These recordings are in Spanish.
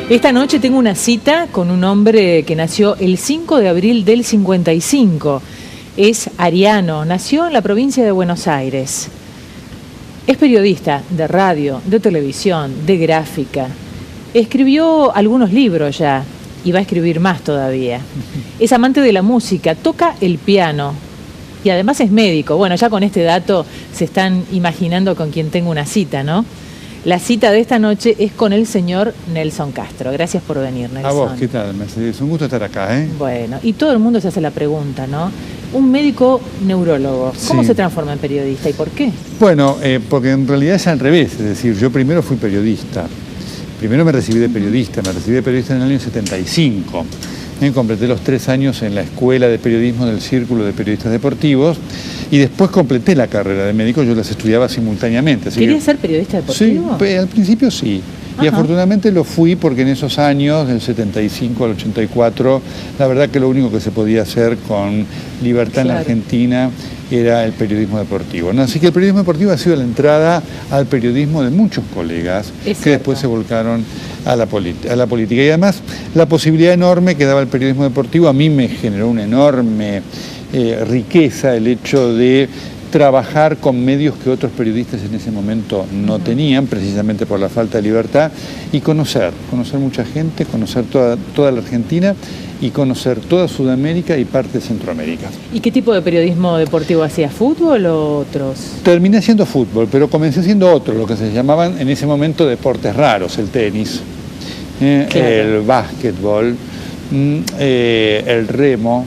Esta noche tengo una cita con un hombre que nació el 5 de abril del 55. Es ariano, nació en la provincia de Buenos Aires. Es periodista de radio, de televisión, de gráfica. Escribió algunos libros ya y va a escribir más todavía. Es amante de la música, toca el piano y además es médico. Bueno, ya con este dato se están imaginando con quién tengo una cita, ¿no? La cita de esta noche es con el señor Nelson Castro. Gracias por venir, Nelson. A vos, ¿qué tal, Mercedes? Un gusto estar acá, ¿eh? Bueno, y todo el mundo se hace la pregunta, ¿no? Un médico neurólogo, ¿cómo se transforma en periodista y por qué? Bueno, porque en realidad es al revés. Es decir, yo primero fui periodista. Primero me recibí de periodista. Me recibí de periodista en el año 75. Completé los 3 años en la Escuela de Periodismo del Círculo de Periodistas Deportivos y después completé la carrera de médico, yo las estudiaba simultáneamente. ¿Querías ser periodista deportivo? Sí, al principio sí. Y afortunadamente lo fui porque en esos años, del 75 al 84, la verdad que lo único que se podía hacer con libertad en la Argentina era el periodismo deportivo, ¿no? Así que el periodismo deportivo ha sido la entrada al periodismo de muchos colegas que después se volcaron a la política. Y además la posibilidad enorme que daba el periodismo deportivo a mí me generó una enorme riqueza el hecho de trabajar con medios que otros periodistas en ese momento no tenían, precisamente por la falta de libertad, y conocer mucha gente, conocer toda la Argentina y conocer toda Sudamérica y parte de Centroamérica. ¿Y qué tipo de periodismo deportivo hacías? ¿Fútbol o otros? Terminé haciendo fútbol, pero comencé haciendo otros, lo que se llamaban en ese momento deportes raros, el tenis, el básquetbol, el remo,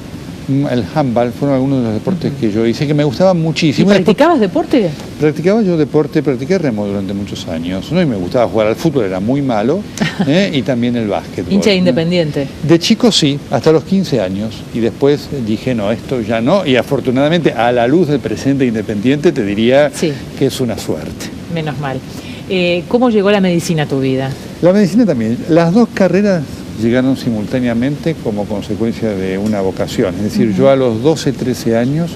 el handball, fueron algunos de los deportes que yo hice, que me gustaban muchísimo. ¿Y practicabas deporte? Practicaba yo deporte, practiqué remo durante muchos años, ¿no? Y me gustaba jugar al fútbol, era muy malo, y también el básquetbol. ¿Hincha de Independiente? De chico sí, hasta los 15 años, y después dije, no, esto ya no, y afortunadamente a la luz del presente Independiente te diría que es una suerte. Menos mal. ¿Cómo llegó la medicina a tu vida? La medicina también, las dos carreras llegaron simultáneamente como consecuencia de una vocación. Es decir, yo a los 12, 13 años,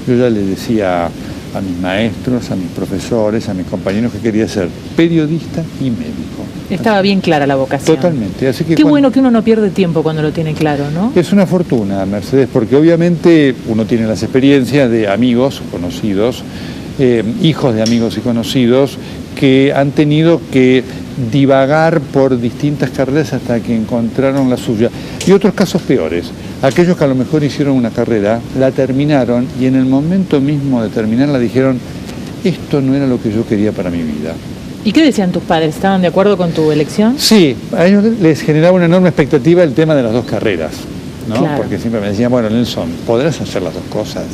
yo ya le decía a mis maestros, a mis profesores, a mis compañeros que quería ser periodista y médico. Estaba bien clara la vocación. Totalmente. Así que qué bueno que uno no pierde tiempo cuando lo tiene claro, ¿no? Es una fortuna, Mercedes, porque obviamente uno tiene las experiencias de amigos conocidos, hijos de amigos y conocidos, que han tenido que divagar por distintas carreras hasta que encontraron la suya. Y otros casos peores, aquellos que a lo mejor hicieron una carrera, la terminaron y en el momento mismo de terminarla dijeron, esto no era lo que yo quería para mi vida. ¿Y qué decían tus padres? ¿Estaban de acuerdo con tu elección? Sí, a ellos les generaba una enorme expectativa el tema de las dos carreras, ¿no? Claro. Porque siempre me decían, bueno, Nelson, podrás hacer las dos cosas.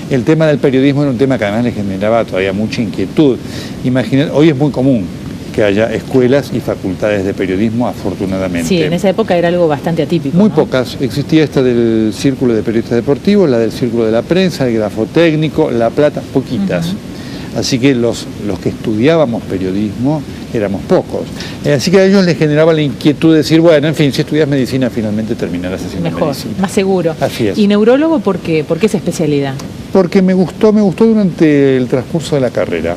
El tema del periodismo era un tema que además les generaba todavía mucha inquietud. Imagínate, hoy es muy común que haya escuelas y facultades de periodismo, afortunadamente. Sí, en esa época era algo bastante atípico. Muy pocas. Existía esta del Círculo de Periodistas Deportivos, la del Círculo de la Prensa, el Grafotécnico, La Plata, poquitas. Así que los que estudiábamos periodismo éramos pocos. Así que a ellos les generaba la inquietud de decir, bueno, en fin, si estudias medicina finalmente terminarás haciendo medicina. Más seguro. Así es. ¿Y neurólogo por qué? ¿Por qué esa especialidad? Porque me gustó durante el transcurso de la carrera.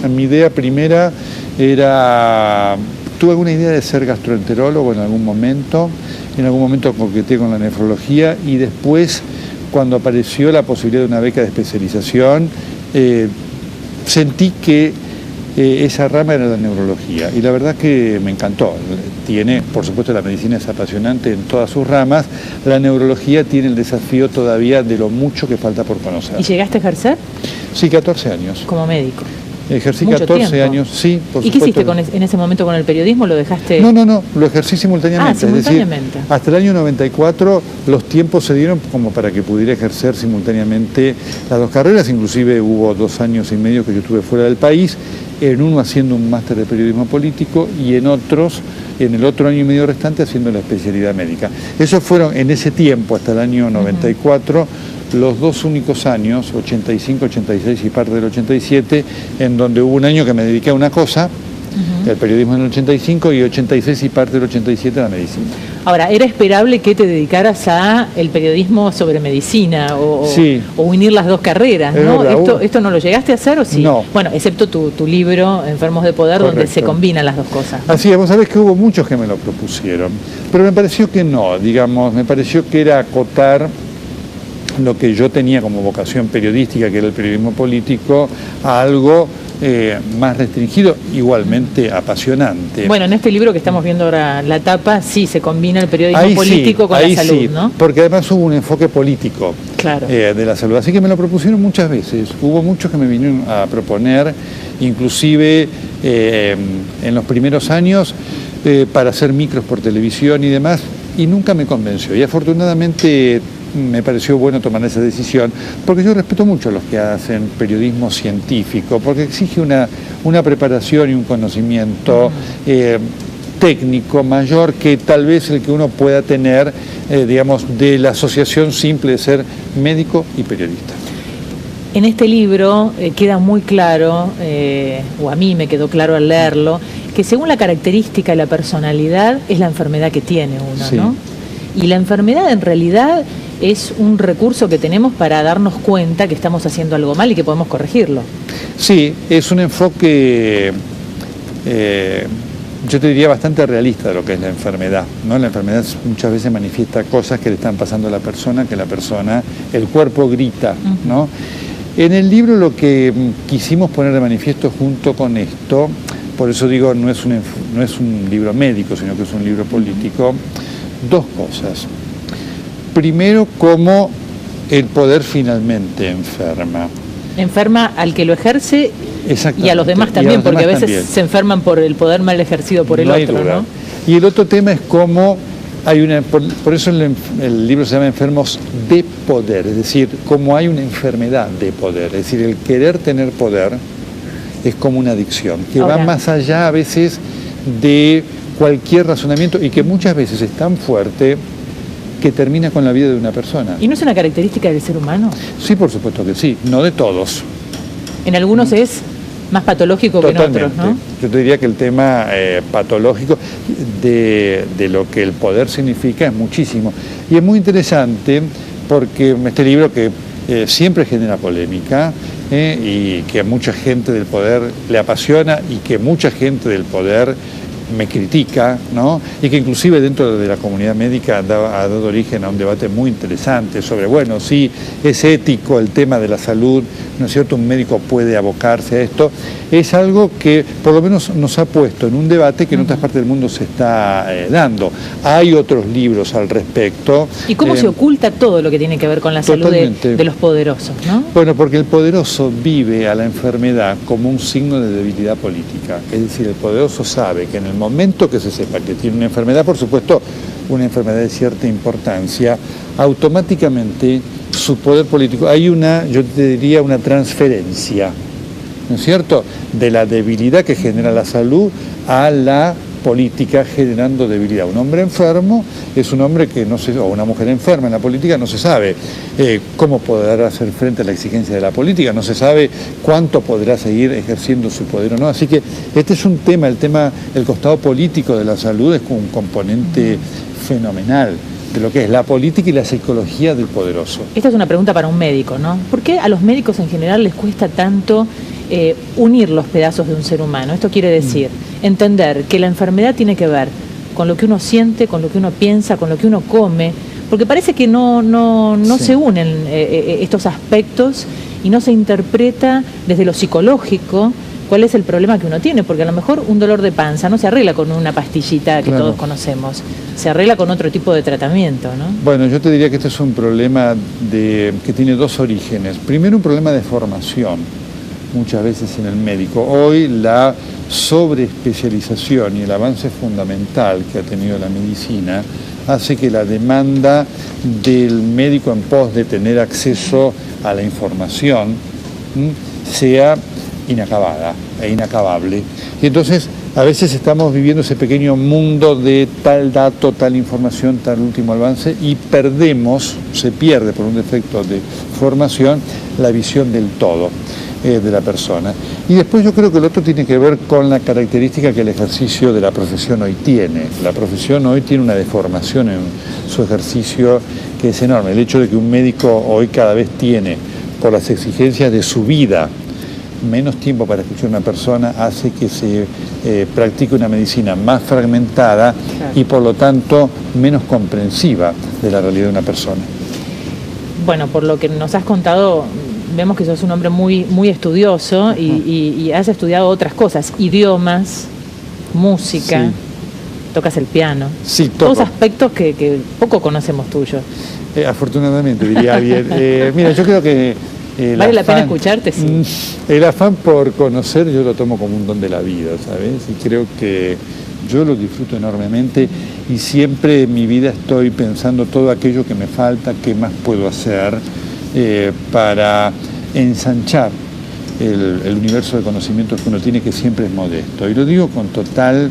Mi idea primera era, tuve alguna idea de ser gastroenterólogo en algún momento coqueteé con la nefrología y después, cuando apareció la posibilidad de una beca de especialización, sentí que esa rama era la neurología y la verdad que me encantó. Por supuesto, la medicina es apasionante en todas sus ramas, la neurología tiene el desafío todavía de lo mucho que falta por conocer. ¿Y llegaste a ejercer? Sí, 14 años. Como médico. Ejercí 14 años, sí, por supuesto. ¿Y qué hiciste en ese momento con el periodismo? ¿Lo dejaste...? No, lo ejercí simultáneamente. Simultáneamente. Es decir, hasta el año 94 los tiempos se dieron como para que pudiera ejercer simultáneamente las dos carreras, inclusive hubo 2 años y medio que yo estuve fuera del país, en uno haciendo un máster de periodismo político y en el otro año y medio restante haciendo la especialidad médica. Esos fueron en ese tiempo, hasta el año 94, los 2 únicos años, 85, 86 y parte del 87, en donde hubo un año que me dediqué a una cosa, el periodismo en el 85 y 86 y parte del 87 la medicina. Ahora, ¿era esperable que te dedicaras a el periodismo sobre medicina o unir las dos carreras, ¿no? ¿Esto no lo llegaste a hacer o sí? No. Bueno, excepto tu libro, Enfermos de Poder, Correcto. donde se combinan las dos cosas, ¿no? Así es, vos sabés que hubo muchos que me lo propusieron, pero me pareció que no, digamos, me pareció que era acotar lo que yo tenía como vocación periodística, que era el periodismo político, a algo más restringido, igualmente apasionante. Bueno, en este libro que estamos viendo ahora, la tapa, sí se combina el periodismo político con la salud, ¿no? Porque además hubo un enfoque político de la salud, así que me lo propusieron muchas veces. Hubo muchos que me vinieron a proponer, inclusive en los primeros años, para hacer micros por televisión y demás, y nunca me convenció. Y afortunadamente me pareció bueno tomar esa decisión, porque yo respeto mucho a los que hacen periodismo científico, porque exige una preparación y un conocimiento técnico mayor que tal vez el que uno pueda tener, digamos, de la asociación simple de ser médico y periodista. En este libro queda muy claro, o a mí me quedó claro al leerlo, que según la característica y la personalidad es la enfermedad que tiene uno, sí, ¿no? Y la enfermedad en realidad es un recurso que tenemos para darnos cuenta que estamos haciendo algo mal y que podemos corregirlo. Sí, es un enfoque, yo te diría, bastante realista de lo que es la enfermedad, ¿no? La enfermedad muchas veces manifiesta cosas que le están pasando a la persona, el cuerpo grita, ¿no? En el libro lo que quisimos poner de manifiesto junto con esto, por eso digo, no es un libro médico, sino que es un libro político, dos cosas. Primero, cómo el poder finalmente enferma. Enferma al que lo ejerce y a los demás también, porque a veces también se enferman por el poder mal ejercido por el otro, ¿no? Y el otro tema es cómo hay por eso el libro se llama Enfermos de Poder, es decir, cómo hay una enfermedad de poder, es decir, el querer tener poder es como una adicción, que va más allá a veces de cualquier razonamiento y que muchas veces es tan fuerte que termina con la vida de una persona. ¿Y no es una característica del ser humano? Sí, por supuesto que sí, no de todos. En algunos es más patológico totalmente, que en otros, ¿no? Yo te diría que el tema patológico de lo que el poder significa es muchísimo. Y es muy interesante porque este libro que siempre genera polémica y que a mucha gente del poder le apasiona y que mucha gente del poder me critica, ¿no? Y que inclusive dentro de la comunidad médica ha dado origen a un debate muy interesante sobre, bueno, si es ético el tema de la salud, ¿no es cierto? Un médico puede abocarse a esto. Es algo que por lo menos nos ha puesto en un debate que en otras partes del mundo se está dando. Hay otros libros al respecto. ¿Y cómo se oculta todo lo que tiene que ver con la salud de los poderosos, ¿no? Bueno, porque el poderoso vive a la enfermedad como un signo de debilidad política. Es decir, el poderoso sabe que en el momento que se sepa que tiene una enfermedad, por supuesto, una enfermedad de cierta importancia, automáticamente su poder político, yo te diría, una transferencia, ¿no es cierto?, de la debilidad que genera la salud a la política generando debilidad. Un hombre enfermo es un hombre que o una mujer enferma en la política, no se sabe cómo podrá hacer frente a la exigencia de la política, no se sabe cuánto podrá seguir ejerciendo su poder o no. Así que este es un tema, el costado político de la salud es como un componente fenomenal de lo que es la política y la psicología del poderoso. Esta es una pregunta para un médico, ¿no? ¿Por qué a los médicos en general les cuesta tanto unir los pedazos de un ser humano? Esto quiere decir entender que la enfermedad tiene que ver con lo que uno siente, con lo que uno piensa, con lo que uno come, porque parece que no se unen estos aspectos y no se interpreta desde lo psicológico cuál es el problema que uno tiene, porque a lo mejor un dolor de panza no se arregla con una pastillita que todos conocemos, se arregla con otro tipo de tratamiento, ¿no? Bueno, yo te diría que este es un problema que tiene dos orígenes. Primero, un problema de formación, muchas veces en el médico. Hoy la sobreespecialización y el avance fundamental que ha tenido la medicina hace que la demanda del médico en pos de tener acceso a la información sea inacabada e inacabable. Y entonces a veces estamos viviendo ese pequeño mundo de tal dato, tal información, tal último avance y se pierde por un defecto de formación la visión del todo de la persona. Y después yo creo que el otro tiene que ver con la característica que el ejercicio de la profesión hoy tiene. La profesión hoy tiene una deformación en su ejercicio que es enorme. El hecho de que un médico hoy cada vez tiene, por las exigencias de su vida, menos tiempo para escuchar a una persona, hace que se practique una medicina más fragmentada y por lo tanto menos comprensiva de la realidad de una persona. Bueno, por lo que nos has contado, vemos que sos un hombre muy estudioso y has estudiado otras cosas, idiomas, música, sí. Tocas el piano, sí, todos aspectos que poco conocemos tuyos. Afortunadamente, diría alguien. Mira, yo creo que vale la pena escucharte, sí. El afán por conocer yo lo tomo como un don de la vida, ¿sabes? Y creo que yo lo disfruto enormemente y siempre en mi vida estoy pensando todo aquello que me falta, qué más puedo hacer para ensanchar el universo de conocimientos que uno tiene, que siempre es modesto. Y lo digo con total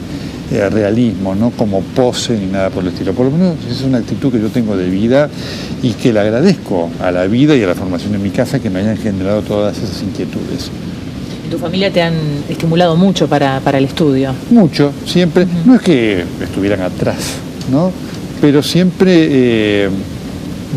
realismo, no como pose ni nada por el estilo. Por lo menos esa es una actitud que yo tengo de vida y que le agradezco a la vida y a la formación en mi casa que me hayan generado todas esas inquietudes. ¿En tu familia te han estimulado mucho para el estudio? Mucho, siempre. No es que estuvieran atrás, ¿no? Pero siempre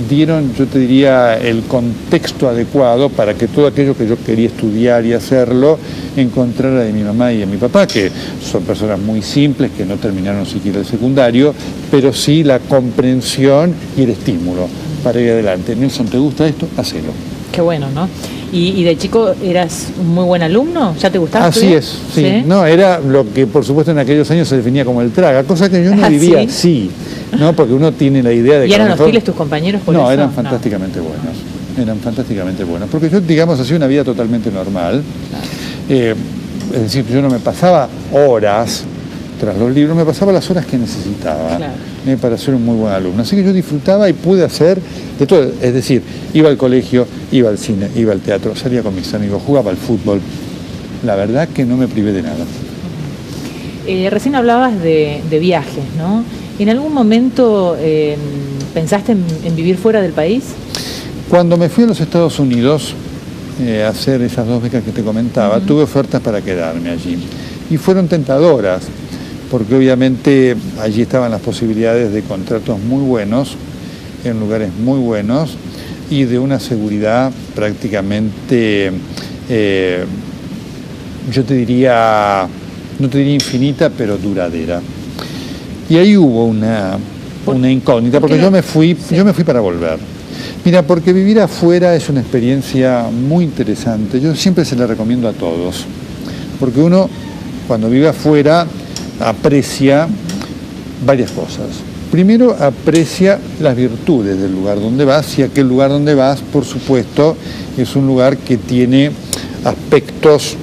dieron, yo te diría, el contexto adecuado para que todo aquello que yo quería estudiar y hacerlo encontrara de mi mamá y de mi papá, que son personas muy simples, que no terminaron siquiera el secundario, pero sí la comprensión y el estímulo para ir adelante. Nelson, ¿te gusta esto? Hacelo. Qué bueno, ¿no? ¿Y de chico eras un muy buen alumno? ¿Ya te gustaba? Así es, sí. ¿Sí? No, era lo que por supuesto en aquellos años se definía como el traga, cosa que yo no vivía así, ¿no? Porque uno tiene la idea de que... ¿Y eran hostiles tus compañeros por eso? No, eran fantásticamente buenos. Eran fantásticamente buenos. Porque yo, digamos, hacía una vida totalmente normal. Claro. Es decir, yo no me pasaba horas tras los libros, me pasaba las horas que necesitaba, claro, para ser un muy buen alumno. Así que yo disfrutaba y pude hacer de todo. Es decir, iba al colegio, iba al cine, iba al teatro, salía con mis amigos, jugaba al fútbol. La verdad que no me privé de nada. Recién hablabas de viajes, ¿no? ¿En algún momento pensaste en vivir fuera del país? Cuando me fui a los Estados Unidos a hacer esas 2 becas que te comentaba, tuve ofertas para quedarme allí. Y fueron tentadoras, porque obviamente allí estaban las posibilidades de contratos muy buenos, en lugares muy buenos, y de una seguridad prácticamente, yo te diría, no te diría infinita, pero duradera. Y ahí hubo una incógnita, porque yo me fui para volver. Mira, porque vivir afuera es una experiencia muy interesante. Yo siempre se la recomiendo a todos, porque uno cuando vive afuera aprecia varias cosas. Primero, aprecia las virtudes del lugar donde vas, y aquel lugar donde vas, por supuesto, es un lugar que tiene aspectos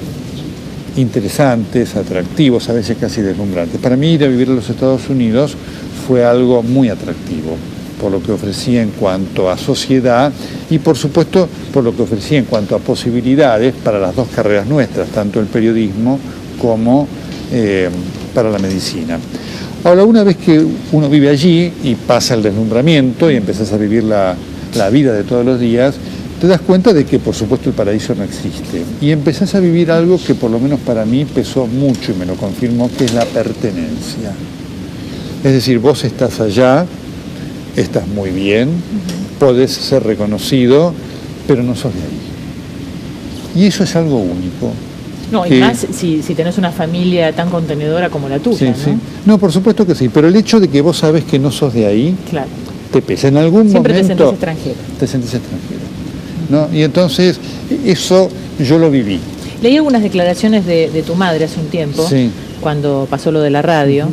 interesantes, atractivos, a veces casi deslumbrantes. Para mí ir a vivir a los Estados Unidos fue algo muy atractivo, por lo que ofrecía en cuanto a sociedad y por supuesto por lo que ofrecía en cuanto a posibilidades para las 2 carreras nuestras, tanto el periodismo como para la medicina. Ahora, una vez que uno vive allí y pasa el deslumbramiento y empezás a vivir la vida de todos los días, te das cuenta de que por supuesto el paraíso no existe y empezás a vivir algo que por lo menos para mí pesó mucho y me lo confirmó, que es la pertenencia. Es decir, vos estás allá, estás muy bien, podés ser reconocido, pero no sos de ahí. Y eso es algo único. No, y más si tenés una familia tan contenedora como la tuya, sí, ¿no? Sí. No, por supuesto que sí, pero el hecho de que vos sabes que no sos de ahí, claro, te pesa. En algún siempre momento... te sentís extranjero. Te sentís extranjero, ¿no? Y entonces, eso yo lo viví. Leí algunas declaraciones de tu madre hace un tiempo, sí, cuando pasó lo de la radio,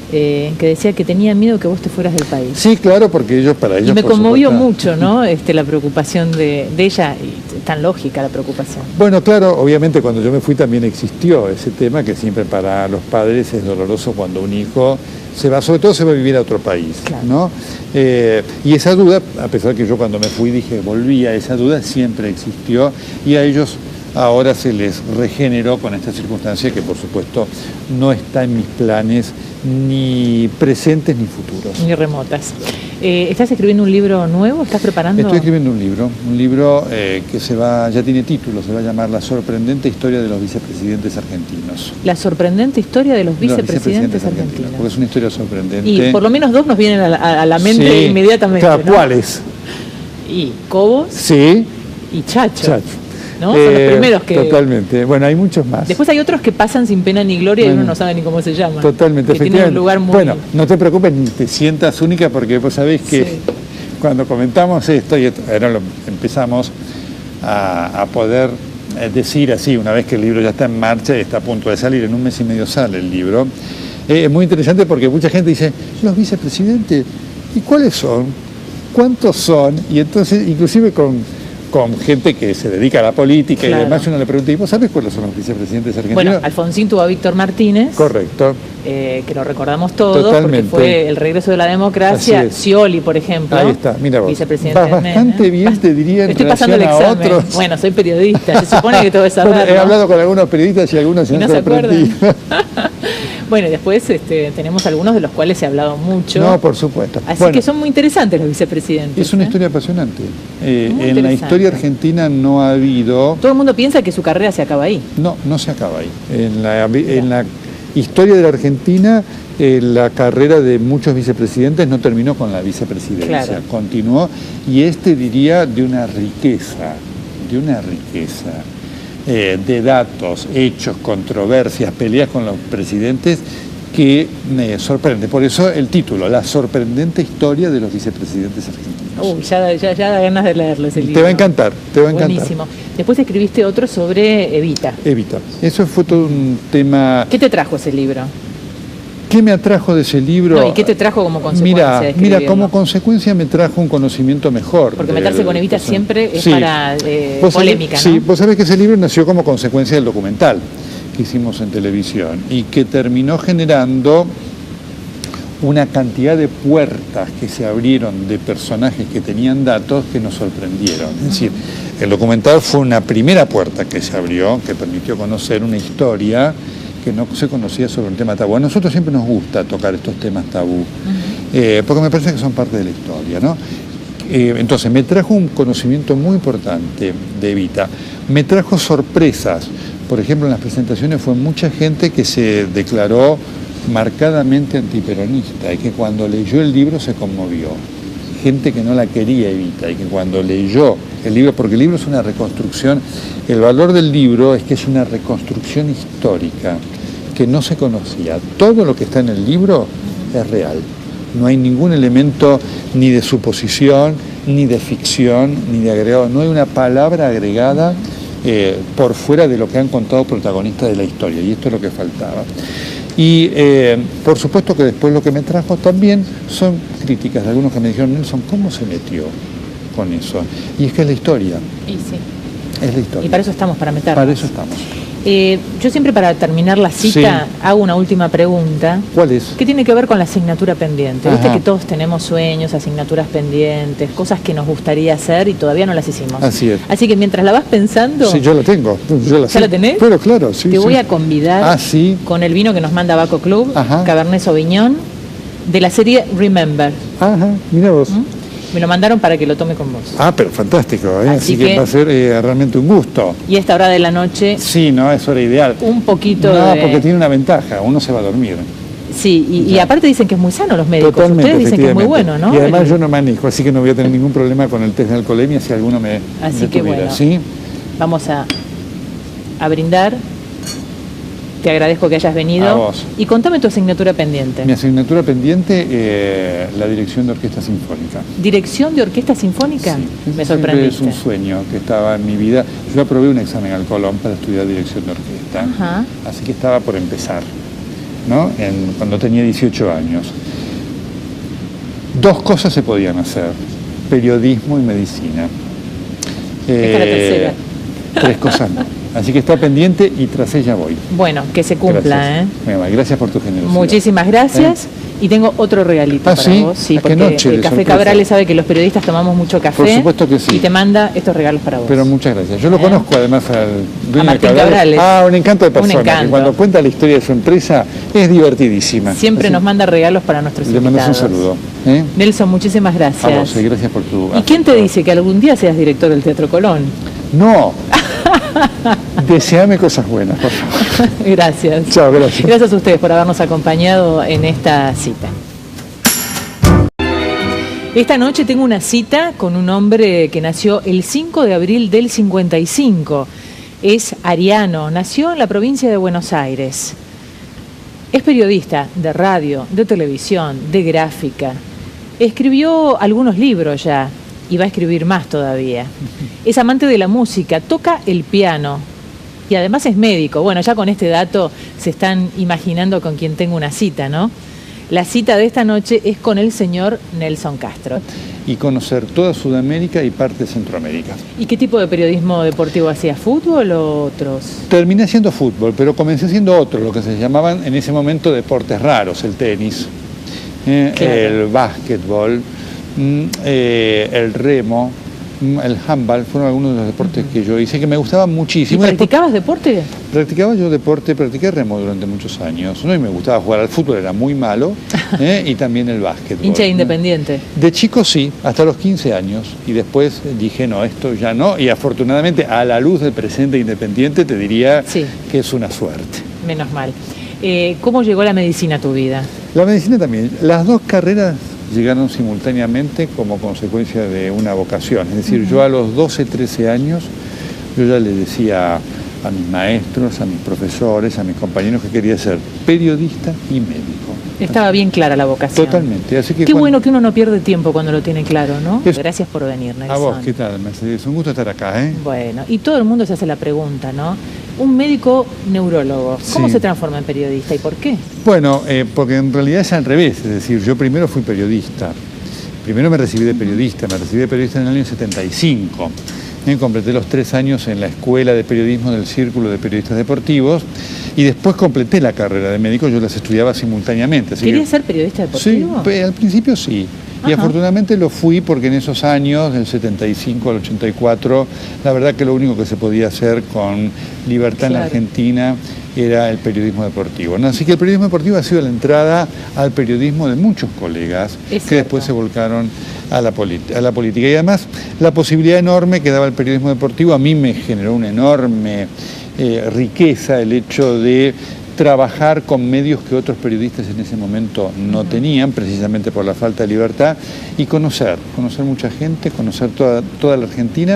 que decía que tenía miedo que vos te fueras del país. Sí, claro, porque para ellos... Y me conmovió mucho, ¿no? La preocupación de ella, y tan lógica la preocupación. Bueno, claro, obviamente cuando yo me fui también existió ese tema que siempre para los padres es doloroso cuando un hijo se va, sobre todo se va a vivir a otro país, claro, ¿no? Y esa duda, a pesar que yo cuando me fui dije volvía, esa duda siempre existió y a ellos ahora se les regeneró con esta circunstancia que por supuesto no está en mis planes ni presentes ni futuros. Ni remotas. ¿Estás escribiendo un libro nuevo? ¿Estás preparando? Estoy escribiendo un libro que ya tiene título, se va a llamar La sorprendente historia de los vicepresidentes argentinos. La sorprendente historia de los vicepresidentes argentinos. Porque es una historia sorprendente. Y por lo menos dos nos vienen a la mente inmediatamente. Claro, ¿no? ¿Cuáles? Y Cobos, sí, y Chacho. ¿No? Son los primeros que... Totalmente. Bueno, hay muchos más. Después hay otros que pasan sin pena ni gloria y uno no sabe ni cómo se llaman. Totalmente. Que tienen un lugar muy... Bueno, no te preocupes ni te sientas única porque vos sabés que cuando comentamos esto, y ahora empezamos a poder decir así, una vez que el libro ya está en marcha y está a punto de salir, en un mes y medio sale el libro, es muy interesante porque mucha gente dice, los vicepresidentes, ¿y cuáles son? ¿Cuántos son? Y entonces, inclusive con gente que se dedica a la política y demás, uno le pregunta, ¿y vos sabés cuáles son los vicepresidentes argentinos? Bueno, Alfonsín tuvo a Víctor Martínez. Correcto. Que lo recordamos todos. Totalmente. Porque fue el regreso de la democracia. Scioli, por ejemplo. Ahí está, mira vos. Vicepresidente. Vas bastante bien, te diría, en Estoy pasando el relación examen. a otros. Bueno, soy periodista, se supone que todo es saberlo. He hablado con algunos periodistas y algunos se han sorprendido. Bueno, y después tenemos algunos de los cuales se ha hablado mucho. No, por supuesto. Así que son muy interesantes los vicepresidentes. Es una historia apasionante. En la historia argentina no ha habido... Todo el mundo piensa que su carrera se acaba ahí. No, no se acaba ahí. En la historia de la Argentina, la carrera de muchos vicepresidentes no terminó con la vicepresidencia. Claro. Continuó, y diría, de una riqueza, de datos, hechos, controversias, peleas con los presidentes que me sorprende. Por eso el título, La sorprendente historia de los vicepresidentes argentinos. Ya da ganas de leerlo ese libro. Te va a encantar, te va a encantar. Buenísimo. Después escribiste otro sobre Evita. Evita. Eso fue todo un tema... ¿Qué te trajo ese libro? ¿Qué me atrajo de ese libro? No, ¿y qué te trajo como consecuencia? Mira, como consecuencia me trajo un conocimiento mejor. Porque meterse con Evita siempre es para polémica, ¿no? Sí, vos sabés que ese libro nació como consecuencia del documental que hicimos en televisión y que terminó generando una cantidad de puertas que se abrieron de personajes que tenían datos que nos sorprendieron. Es decir, el documental fue una primera puerta que se abrió, que permitió conocer una historia que no se conocía sobre un tema tabú. A nosotros siempre nos gusta tocar estos temas tabú, porque me parece que son parte de la historia, ¿no? Entonces, me trajo un conocimiento muy importante de Evita. Me trajo sorpresas. Por ejemplo, en las presentaciones fue mucha gente que se declaró marcadamente antiperonista y que cuando leyó el libro se conmovió. Gente que no la quería Evita y que cuando leyó el libro, porque el libro es una reconstrucción, el valor del libro es que es una reconstrucción histórica que no se conocía. Todo lo que está en el libro es real. No hay ningún elemento ni de suposición, ni de ficción, ni de agregado. No hay una palabra agregada por fuera de lo que han contado protagonistas de la historia, y esto es lo que faltaba. Y por supuesto que después lo que me trajo también son críticas de algunos que me dijeron, Nelson, ¿cómo se metió con eso? Y es que es la historia. Y sí. Es la historia. Y para eso estamos, para meternos. Para eso estamos. Yo siempre para terminar la cita hago una última pregunta. ¿Cuál es? ¿Qué tiene que ver con la asignatura pendiente? Ajá. Viste que todos tenemos sueños, asignaturas pendientes, cosas que nos gustaría hacer y todavía no las hicimos. Así es. Así que mientras la vas pensando... Sí, yo la tengo. Yo ¿Ya la tenés? Pero claro, sí. Te voy a convidar sí. con el vino que nos manda Baco Club, Ajá. Cabernet Sauvignon, de la serie Remember. Ajá, mira vos. Me lo mandaron para que lo tome con vos. Pero fantástico, Así que va a ser realmente un gusto. Y a esta hora de la noche... Sí, no, es hora ideal. Un poquito porque tiene una ventaja, uno se va a dormir. Sí, y aparte dicen que es muy sano los médicos. Totalmente, ustedes dicen que es muy bueno, ¿no? Y además yo no manejo, así que no voy a tener ningún problema con el test de alcoholemia si alguno me Así que tuviera, bueno, ¿sí? Vamos a brindar. Te agradezco que hayas venido. A vos. Y contame tu asignatura pendiente. Mi asignatura pendiente, la dirección de orquesta sinfónica. ¿Dirección de orquesta sinfónica? Sí, me sorprendiste. Es un sueño que estaba en mi vida. Yo aprobé un examen al Colón para estudiar dirección de orquesta. Ajá. Así que estaba por empezar, ¿no? Cuando tenía 18 años. Dos cosas se podían hacer: periodismo y medicina. Esta es la tercera. 3 cosas no. Así que está pendiente y tras ella voy. Bueno, que se cumpla. Gracias. Gracias por tu generosidad. Muchísimas gracias. Y tengo otro regalito para ¿sí? vos. Sí, ¿A qué porque noche el Café sorpresa? Cabrales sabe que los periodistas tomamos mucho café. Por supuesto que sí. Y te manda estos regalos para vos. Pero muchas gracias. Yo lo conozco además al dueño Martín de Cabrales. Un encanto de persona. Un encanto. Que cuando cuenta la historia de su empresa es divertidísima. Siempre así nos manda regalos para nuestros le invitados. mandas un saludo. Nelson, muchísimas gracias. A vos, gracias por tu... ¿Y quién te dice que algún día seas director del Teatro Colón? No. Deseame cosas buenas, por favor. Gracias. Chao, gracias. Gracias a ustedes por habernos acompañado en esta cita. Esta noche tengo una cita con un hombre que nació el 5 de abril del 55. Es ariano, nació en la provincia de Buenos Aires. Es periodista de radio, de televisión, de gráfica. Escribió algunos libros ya y va a escribir más todavía. Es amante de la música, toca el piano y además es médico. Bueno, ya con este dato se están imaginando con quién tengo una cita, ¿no? La cita de esta noche es con el señor Nelson Castro. Y conocer toda Sudamérica y parte de Centroamérica. ¿Y qué tipo de periodismo deportivo hacía? ¿Fútbol o otros? Terminé haciendo fútbol, pero comencé haciendo otro, lo que se llamaban en ese momento deportes raros, el tenis, Claro. el básquetbol, el remo, el handball, fueron algunos de los deportes que yo hice que me gustaban ¿Y muchísimo. practicabas deporte? Practicaba yo deporte, practiqué remo durante muchos años, ¿no? Y me gustaba jugar al fútbol, era muy malo, y también el básquetbol. Hincha de ¿no? Independiente. De chico sí, hasta los 15 años, y después dije, no, esto ya no, y afortunadamente a la luz del presente Independiente te diría Sí. que es una suerte. Menos mal. ¿Cómo llegó la medicina a tu vida? La medicina también, las dos carreras llegaron simultáneamente como consecuencia de una vocación, es decir, yo a los 12, 13 años, yo ya le decía a mis maestros, a mis profesores, a mis compañeros que quería ser periodista y médico. Estaba bien clara la vocación. Totalmente. Así que Qué bueno que uno no pierde tiempo cuando lo tiene claro, ¿no? Es... Gracias por venir, Nelson. A vos, ¿qué tal, Mercedes? Un gusto estar acá, ¿eh? Bueno, y todo el mundo se hace la pregunta, ¿no? Un médico neurólogo, ¿cómo Sí. se transforma en periodista y por qué? Bueno, porque en realidad es al revés, es decir, yo primero fui periodista. Primero me recibí de periodista, en el año 75. Completé los 3 años en la Escuela de Periodismo del Círculo de Periodistas Deportivos y después completé la carrera de médico, yo las estudiaba simultáneamente. ¿Querías ser periodista deportivo? Sí, al principio sí. Y Ajá. afortunadamente lo fui porque en esos años, del 75 al 84, la verdad que lo único que se podía hacer con libertad en la Argentina era el periodismo deportivo, ¿no? Así que el periodismo deportivo ha sido la entrada al periodismo de muchos colegas que después se volcaron a la política. Y además la posibilidad enorme que daba el periodismo deportivo a mí me generó una enorme riqueza el hecho de trabajar con medios que otros periodistas en ese momento no tenían, precisamente por la falta de libertad, y conocer mucha gente, conocer toda la Argentina.